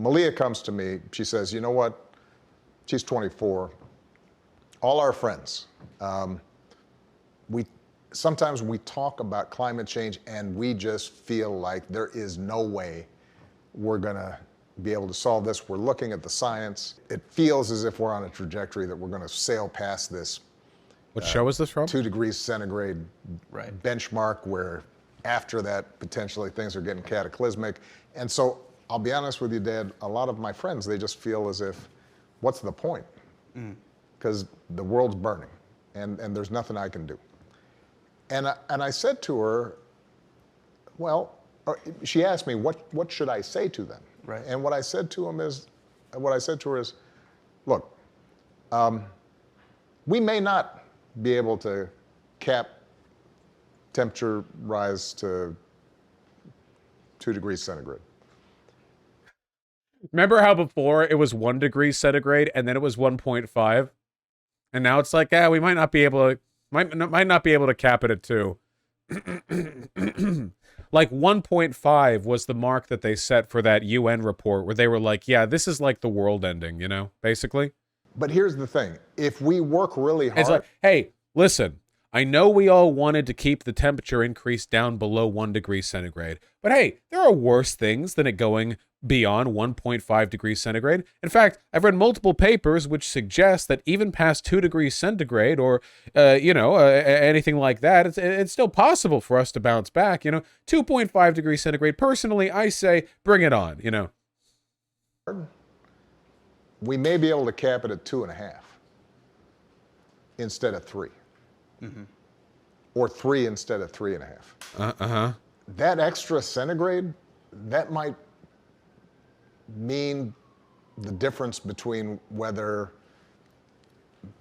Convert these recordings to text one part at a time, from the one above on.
Malia comes to me. She says, you know what? She's 24. All our friends, sometimes we talk about climate change and we just feel like there is no way we're going to be able to solve this. We're looking at the science. It feels as if we're on a trajectory that we're going to sail past this. What show is this from? 2 degrees centigrade benchmark, where after that, potentially things are getting cataclysmic. And so I'll be honest with you, Dad, a lot of my friends, they just feel as if, what's the point? Because the world's burning and there's nothing I can do. And I said to her, well, she asked me, what should I say to them? Right. And what I said to her is, look, we may not be able to cap temperature rise to 2 degrees centigrade. Remember how before it was 1 degree centigrade and then it was 1.5? And now it's like, we might not be able to cap it at 2. Like 1.5 was the mark that they set for that UN report where they were like, yeah, this is like the world ending, you know, basically. But here's the thing. If we work really hard... It's like, hey, listen, I know we all wanted to keep the temperature increase down below 1 degree centigrade, but hey, there are worse things than it going beyond 1.5 degrees centigrade. In fact, I've read multiple papers which suggest that even past 2 degrees centigrade or, anything like that, it's still possible for us to bounce back. 2.5 degrees centigrade. Personally, I say, bring it on, We may be able to cap it at 2.5 instead of 3. Or 3 instead of 3.5. That extra centigrade, that might mean the difference between whether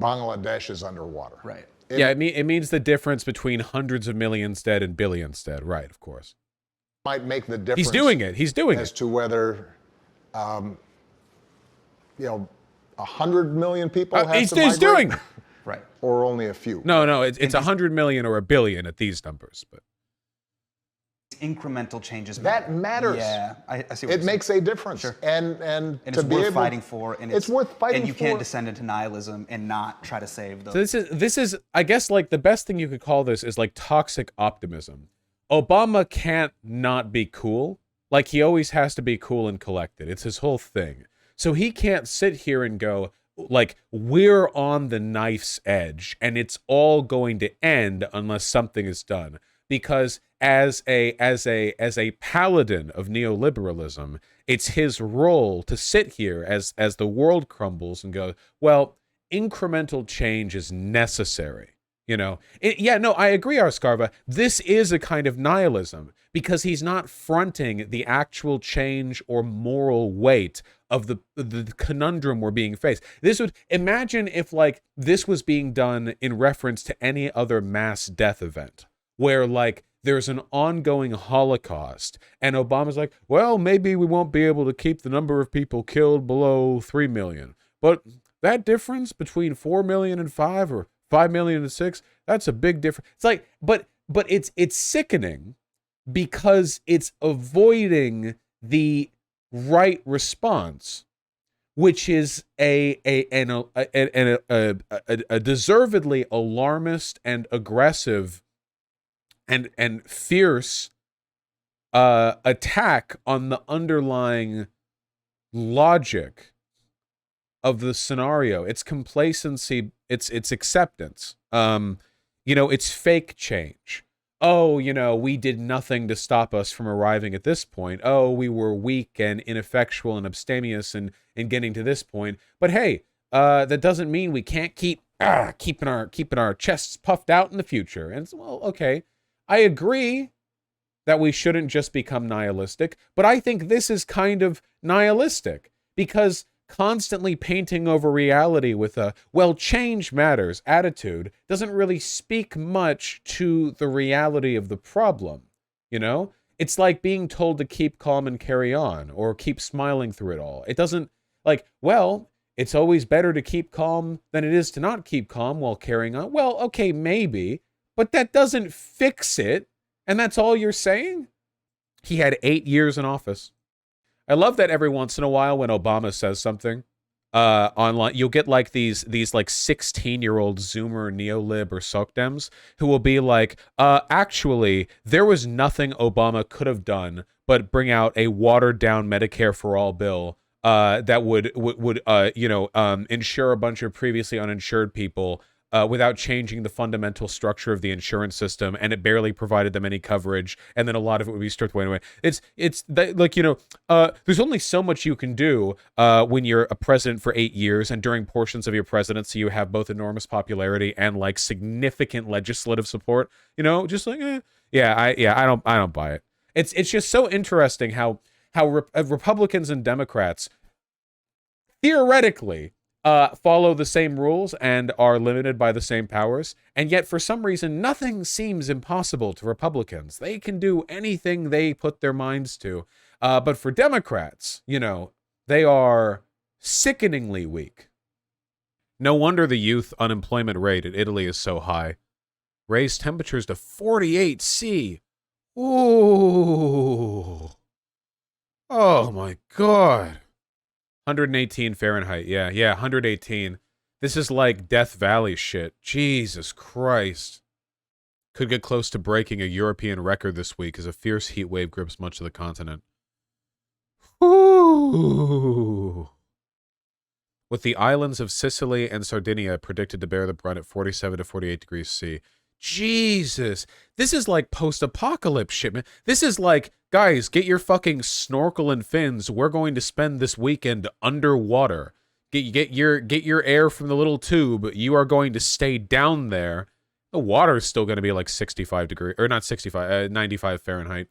Bangladesh is underwater. Right. It means the difference between hundreds of millions dead and billions dead. Right, of course. Might make the difference. He's doing it. As to whether, 100 million people have to migrate. He's doing it. Right. Or only a few. No, it's 100 million or a billion at these numbers, but incremental changes that matters. Yeah, I see. It makes a difference. Sure. And it's worth fighting for. And it's worth fighting for. And you can't descend into nihilism and not try to save them. So this is I guess like the best thing you could call this is like toxic optimism. Obama can't not be cool. Like he always has to be cool and collected. It's his whole thing. So he can't sit here and go, like, we're on the knife's edge and it's all going to end unless something is done. Because as a paladin of neoliberalism, it's his role to sit here as the world crumbles and go, well, incremental change is necessary. I agree, Arscarva. This is a kind of nihilism because he's not fronting the actual change or moral weight of the conundrum we're being faced. Imagine if like this was being done in reference to any other mass death event where like there's an ongoing Holocaust and Obama's like, well, maybe we won't be able to keep the number of people killed below 3 million. But that difference between 4 million and 5 or 5 million and 6, that's a big difference. It's like, but it's sickening because it's avoiding the right response, which is a deservedly alarmist and aggressive and fierce attack on the underlying logic of the scenario. It's complacency, it's acceptance. It's fake change. Oh, we did nothing to stop us from arriving at this point. Oh, we were weak and ineffectual and abstemious in getting to this point. But hey, that doesn't mean we can't keep keeping our chests puffed out in the future. And well, okay, I agree that we shouldn't just become nihilistic, but I think this is kind of nihilistic because constantly painting over reality with a, well, change matters attitude doesn't really speak much to the reality of the problem. It's like being told to keep calm and carry on or keep smiling through it all. It doesn't like, well, it's always better to keep calm than it is to not keep calm while carrying on. Well, okay, maybe, but that doesn't fix it. And that's all you're saying? He had 8 years in office. I love that every once in a while when Obama says something online, you'll get like these like 16-year-old Zoomer neolib or SOCDEMs who will be like, actually, there was nothing Obama could have done but bring out a watered down Medicare for all bill that would insure a bunch of previously uninsured people without changing the fundamental structure of the insurance system, and it barely provided them any coverage, and then a lot of it would be stripped away anyway. There's only so much you can do when you're a president for 8 years, and during portions of your presidency you have both enormous popularity and like significant legislative support. Just like, I don't buy it. It's just so interesting how Republicans and Democrats theoretically follow the same rules and are limited by the same powers, and yet for some reason nothing seems impossible to Republicans. They can do anything they put their minds to, but for Democrats, they are sickeningly weak. No wonder the youth unemployment rate in Italy is so high. Raised temperatures to 48 C. Ooh. Oh my God. 118 Fahrenheit. Yeah, 118. This is like Death Valley shit. Jesus Christ. Could get close to breaking a European record this week as a fierce heat wave grips much of the continent. Ooh. With the islands of Sicily and Sardinia predicted to bear the brunt at 47 to 48 degrees C. Jesus. This is like post-apocalypse shit, man. This is like, guys, get your fucking snorkel and fins. We're going to spend this weekend underwater. Get your air from the little tube. You are going to stay down there. The water is still going to be like 65 degrees, or not 65, 95 Fahrenheit.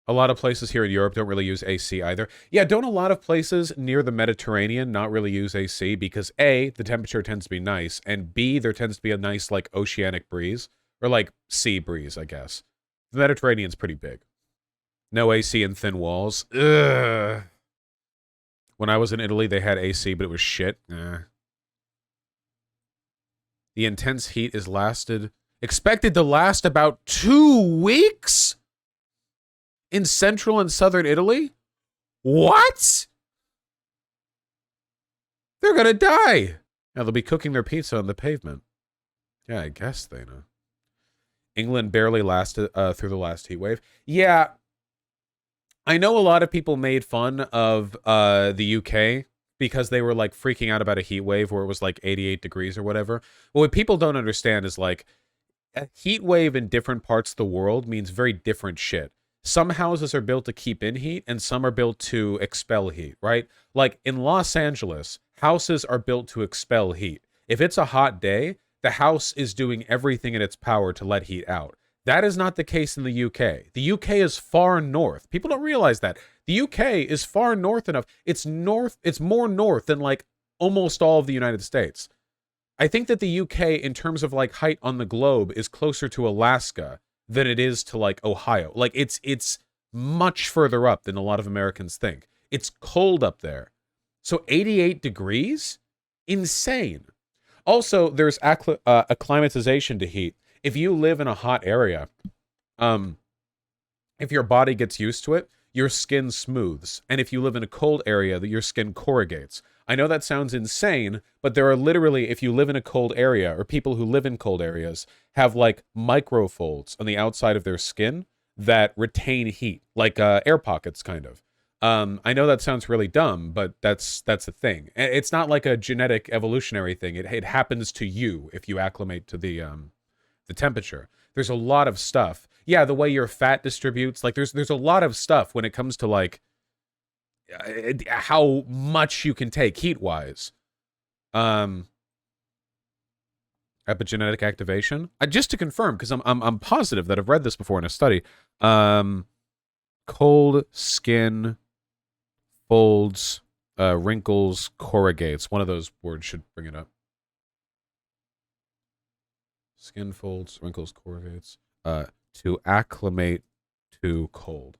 A lot of places here in Europe don't really use AC either. Yeah, don't a lot of places near the Mediterranean not really use AC because A, the temperature tends to be nice, and B, there tends to be a nice like oceanic breeze, or like sea breeze, I guess. The Mediterranean's pretty big. No AC and thin walls. Ugh. When I was in Italy, they had AC, but it was shit. The intense heat is expected to last about 2 weeks? In central and southern Italy? What? They're gonna die. Now they'll be cooking their pizza on the pavement. Yeah, I guess they know. England barely lasted through the last heat wave. Yeah, I know a lot of people made fun of the UK because they were like freaking out about a heat wave where it was like 88 degrees or whatever. But what people don't understand is like a heat wave in different parts of the world means very different shit. Some houses are built to keep in heat and some are built to expel heat, right? Like in Los Angeles, houses are built to expel heat. If it's a hot day, the house is doing everything in its power to let heat out. That is not the case in the UK. The UK is far north. People don't realize that. The UK is far north enough. It's more north than like almost all of the United States. I think that the UK, in terms of like height on the globe, is closer to Alaska than it is to like Ohio. Like it's much further up than a lot of Americans think. It's cold up there. So 88 degrees? Insane. Also, there's acclimatization to heat. If you live in a hot area, if your body gets used to it, your skin smooths. And if you live in a cold area, your skin corrugates. I know that sounds insane, but there are literally, if you live in a cold area, or people who live in cold areas, have like microfolds on the outside of their skin that retain heat, like air pockets, kind of. I know that sounds really dumb, but that's a thing. It's not like a genetic evolutionary thing. It happens to you if you acclimate to the temperature. There's a lot of stuff. Yeah, the way your fat distributes, like there's a lot of stuff when it comes to like how much you can take heat-wise. Epigenetic activation. Just to confirm, because I'm positive that I've read this before in a study. Cold skin folds, wrinkles, corrugates. One of those words should bring it up. Skin folds, wrinkles, corrugates. To acclimate to cold.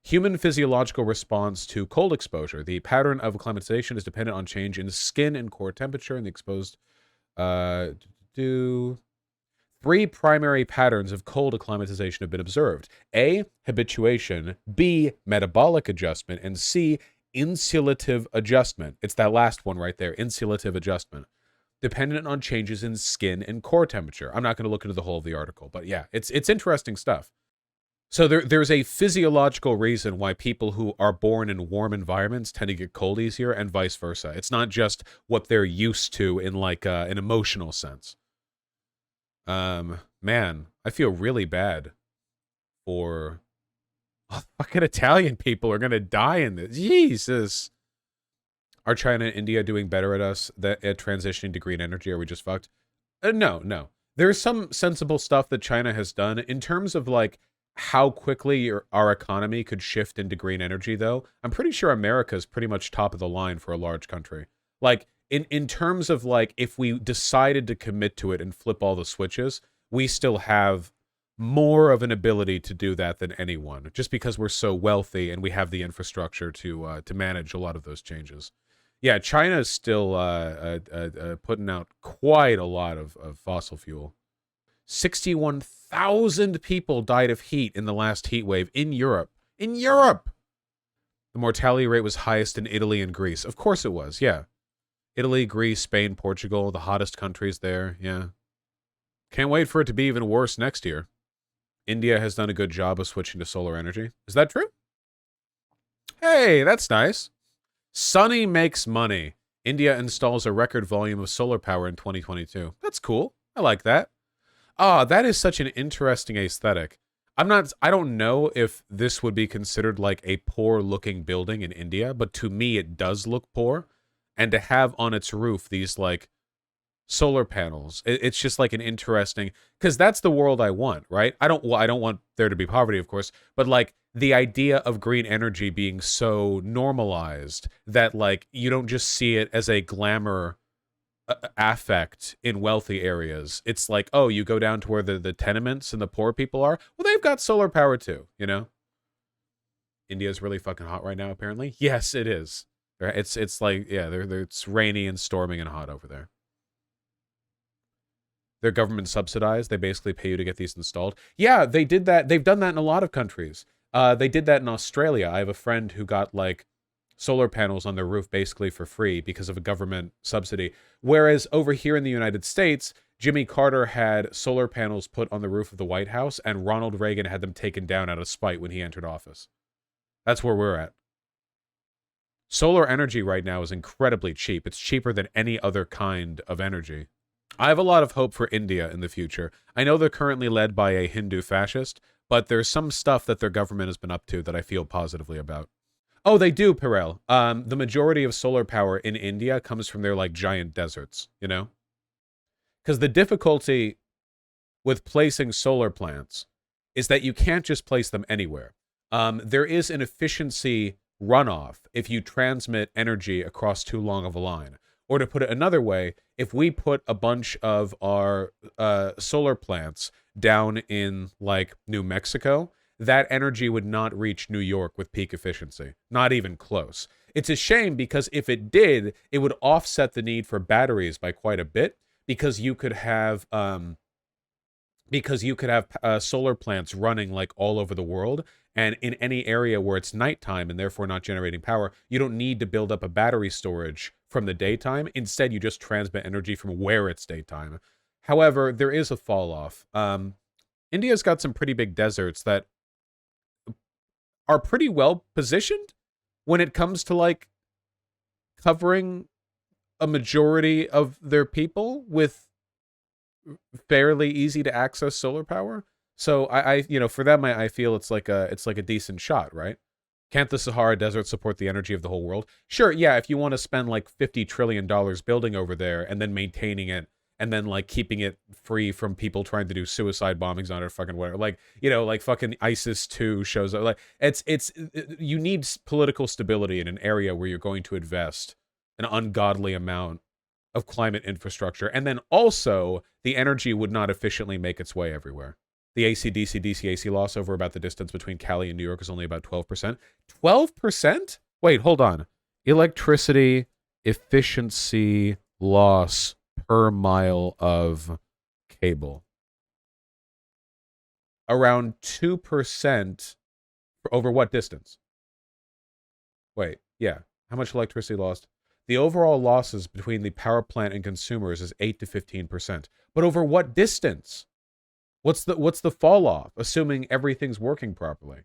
Human physiological response to cold exposure. The pattern of acclimatization is dependent on change in skin and core temperature and the exposed 3 primary patterns of cold acclimatization have been observed. A, habituation. B, metabolic adjustment. And C, insulative adjustment. It's that last one right there, insulative adjustment, dependent on changes in skin and core temperature. I'm not going to look into the whole of the article, but yeah, it's interesting stuff. So there's a physiological reason why people who are born in warm environments tend to get cold easier, and vice versa. It's not just what they're used to in like an emotional sense. Man, I feel really bad for fucking Italian people are gonna die in this. Jesus. Are China and India doing better at us at transitioning to green energy? Are we just fucked? No. There's some sensible stuff that China has done in terms of like how quickly our economy could shift into green energy, though. I'm pretty sure America is pretty much top of the line for a large country. Like in terms of like if we decided to commit to it and flip all the switches, we still have more of an ability to do that than anyone, just because we're so wealthy and we have the infrastructure to manage a lot of those changes. Yeah, China is still putting out quite a lot of fossil fuel. 61,000 people died of heat in the last heat wave in Europe. In Europe! The mortality rate was highest in Italy and Greece. Of course it was, yeah. Italy, Greece, Spain, Portugal, the hottest countries there, yeah. Can't wait for it to be even worse next year. India has done a good job of switching to solar energy. Is that true? Hey, that's nice. Sunny makes money. India installs a record volume of solar power in 2022. That's cool. I like that. Ah, that is such an interesting aesthetic. I don't know if this would be considered like a poor looking building in India, but to me it does look poor. And to have on its roof these like solar panels, it's just like an interesting, because that's the world I want, right? I don't want there to be poverty, of course, but like the idea of green energy being so normalized that like you don't just see it as a glamour affect in wealthy areas. It's like, oh, you go down to where the tenements and the poor people are. Well, they've got solar power too, you know? India's really fucking hot right now, apparently. Yes, it is. It's like, yeah, it's rainy and storming and hot over there. They're government subsidized. They basically pay you to get these installed. Yeah, they did that. They've done that in a lot of countries. They did that in Australia. I have a friend who got like solar panels on their roof basically for free because of a government subsidy. Whereas over here in the United States, Jimmy Carter had solar panels put on the roof of the White House, and Ronald Reagan had them taken down out of spite when he entered office. That's where we're at. Solar energy right now is incredibly cheap. It's cheaper than any other kind of energy. I have a lot of hope for India in the future. I know they're currently led by a Hindu fascist, but there's some stuff that their government has been up to that I feel positively about. Oh, they do, Perel. The majority of solar power in India comes from their like giant deserts, you know? Because the difficulty with placing solar plants is that you can't just place them anywhere. There is an efficiency runoff if you transmit energy across too long of a line. Or to put it another way, if we put a bunch of our solar plants down in like New Mexico, that energy would not reach New York with peak efficiency. Not even close. It's a shame because if it did, it would offset the need for batteries by quite a bit because you could have solar plants running like all over the world, and in any area where it's nighttime and therefore not generating power, you don't need to build up a battery storage from the daytime. Instead, you just transmit energy from where it's daytime. However, there is a fall off. India's got some pretty big deserts that are pretty well positioned when it comes to like covering a majority of their people with fairly easy to access solar power. So I for them, I feel it's like a decent shot, right? Can't the Sahara Desert support the energy of the whole world? Sure, yeah, if you want to spend like $50 trillion building over there and then maintaining it and then like keeping it free from people trying to do suicide bombings on it or fucking whatever. Like, like fucking ISIS 2 shows up. Like you need political stability in an area where you're going to invest an ungodly amount of climate infrastructure. And then also the energy would not efficiently make its way everywhere. The AC/DC/DC/AC loss over about the distance between Cali and New York is only about 12%. 12%? Wait, hold on. Electricity efficiency loss per mile of cable. around 2% over what distance? Wait, yeah. How much electricity lost? The overall losses between the power plant and consumers is 8 to 15%. But over what distance? What's the fall off, assuming everything's working properly?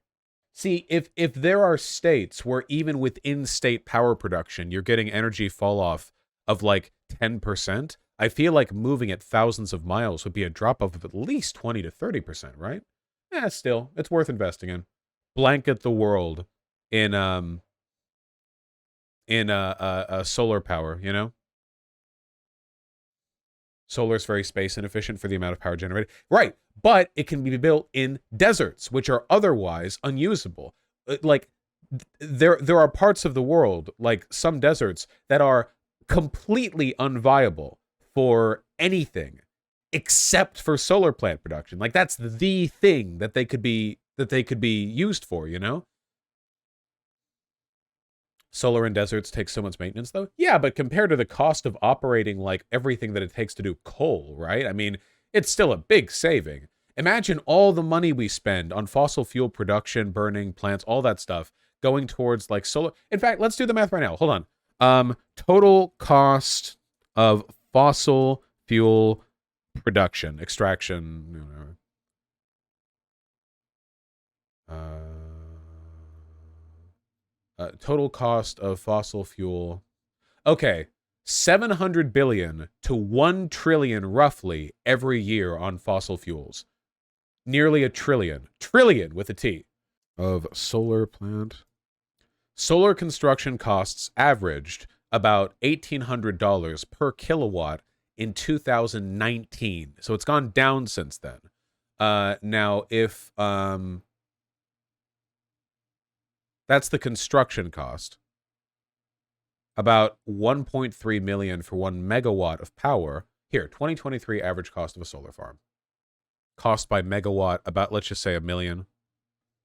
See, if there are states where even within state power production, you're getting energy fall off of like 10%, I feel like moving it thousands of miles would be a drop off of at least 20 to 30%, right? Still, it's worth investing in. Blanket the world in solar power, you know? Solar is very space inefficient for the amount of power generated. Right, but it can be built in deserts, which are otherwise unusable. Like, there are parts of the world, like some deserts, that are completely unviable for anything except for solar plant production. Like, that's the thing that they could be used for, you know? Solar in deserts takes so much maintenance, though. Yeah, but compared to the cost of operating, like, everything that it takes to do coal, right? I mean, it's still a big saving. Imagine all the money we spend on fossil fuel production, burning plants, all that stuff, going towards, like, solar. In fact, let's do the math right now. Hold on. Total cost of fossil fuel production, extraction, total cost of fossil fuel. Okay, 700 billion to 1 trillion roughly every year on fossil fuels. Nearly a trillion. Trillion with a T. Of solar plant. Solar construction costs averaged about $1,800 per kilowatt in 2019. So it's gone down since then. Now, if that's the construction cost. About 1.3 million for 1 megawatt of power. Here, 2023 average cost of a solar farm. Cost by megawatt, about, let's just say, $1 million.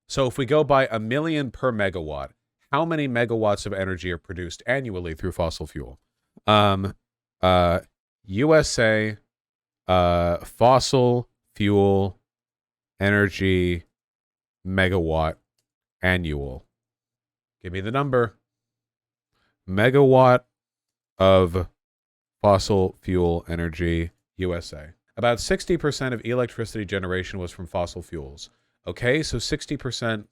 So if we go by $1 million per megawatt, how many megawatts of energy are produced annually through fossil fuel? USA fossil fuel energy megawatt annual. Give me the number. Megawatt of fossil fuel energy, USA. About 60% of electricity generation was from fossil fuels. Okay, so 60%.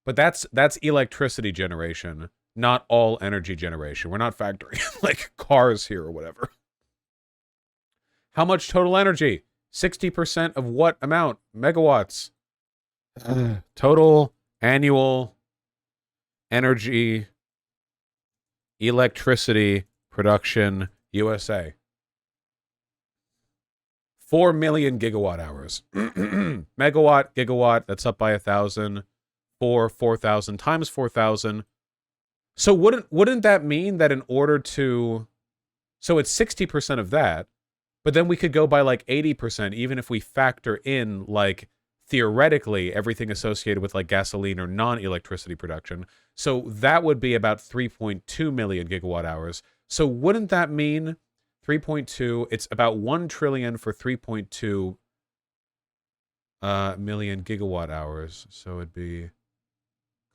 But that's electricity generation, not all energy generation. We're not factoring like cars here or whatever. How much total energy? 60% of what amount? Megawatts. Total annual energy electricity production USA. 4 million gigawatt hours. Megawatt, gigawatt, that's up by 1,000. 4,000 times 4,000. So wouldn't that mean that in order to... So it's 60% of that, but then we could go by like 80%, even if we factor in, like, theoretically, everything associated with, like, gasoline or non-electricity production. So that would be about 3.2 million gigawatt hours. So wouldn't that mean 3.2, it's about 1 trillion for 3.2 million gigawatt hours. So it'd be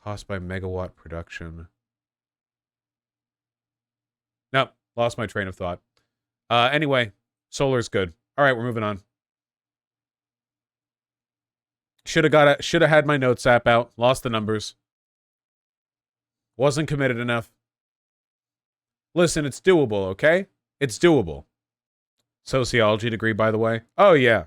cost by megawatt production. Nope, lost my train of thought. Anyway, solar's good. All right, we're moving on. Should have had my notes app out. Lost the numbers. Wasn't committed enough. Listen, it's doable, okay? It's doable. Sociology degree, by the way. Oh, yeah.